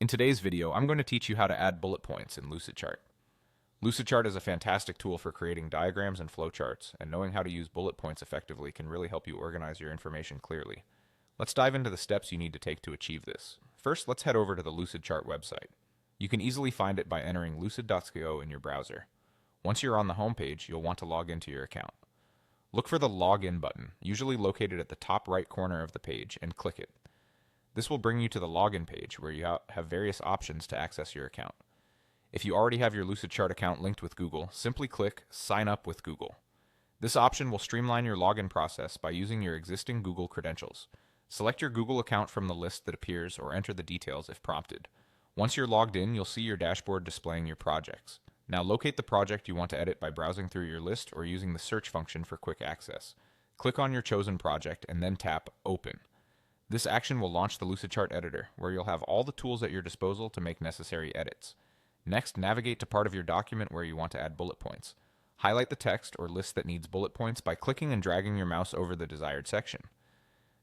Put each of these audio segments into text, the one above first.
In today's video, I'm going to teach you how to add bullet points in Lucidchart. Lucidchart is a fantastic tool for creating diagrams and flowcharts, and knowing how to use bullet points effectively can really help you organize your information clearly. Let's dive into the steps you need to take to achieve this. First, let's head over to the Lucidchart website. You can easily find it by entering lucid.co in your browser. Once you're on the home page, you'll want to log into your account. Look for the Login button, usually located at the top right corner of the page, and click it. This will bring you to the login page where you have various options to access your account. If you already have your Lucidchart account linked with Google, simply click Sign Up with Google. This option will streamline your login process by using your existing Google credentials. Select your Google account from the list that appears or enter the details if prompted. Once you're logged in, you'll see your dashboard displaying your projects. Now locate the project you want to edit by browsing through your list or using the search function for quick access. Click on your chosen project and then tap Open. This action will launch the Lucidchart editor, where you'll have all the tools at your disposal to make necessary edits. Next, navigate to part of your document where you want to add bullet points. Highlight the text or list that needs bullet points by clicking and dragging your mouse over the desired section.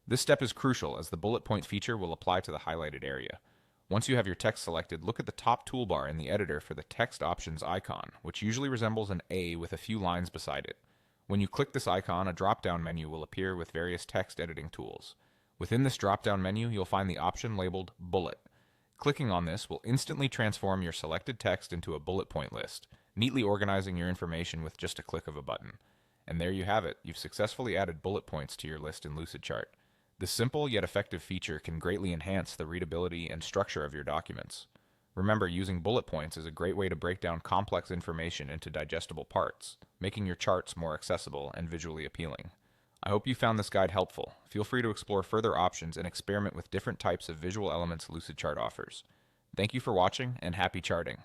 This step is crucial as the bullet point feature will apply to the highlighted area. Once you have your text selected, look at the top toolbar in the editor for the text options icon, which usually resembles an A with a few lines beside it. When you click this icon, a drop-down menu will appear with various text editing tools. Within this drop-down menu, you'll find the option labeled Bullet. Clicking on this will instantly transform your selected text into a bullet point list, neatly organizing your information with just a click of a button. And there you have it. You've successfully added bullet points to your list in Lucidchart. This simple yet effective feature can greatly enhance the readability and structure of your documents. Remember, using bullet points is a great way to break down complex information into digestible parts, making your charts more accessible and visually appealing. I hope you found this guide helpful. Feel free to explore further options and experiment with different types of visual elements Lucidchart offers. Thank you for watching, and happy charting!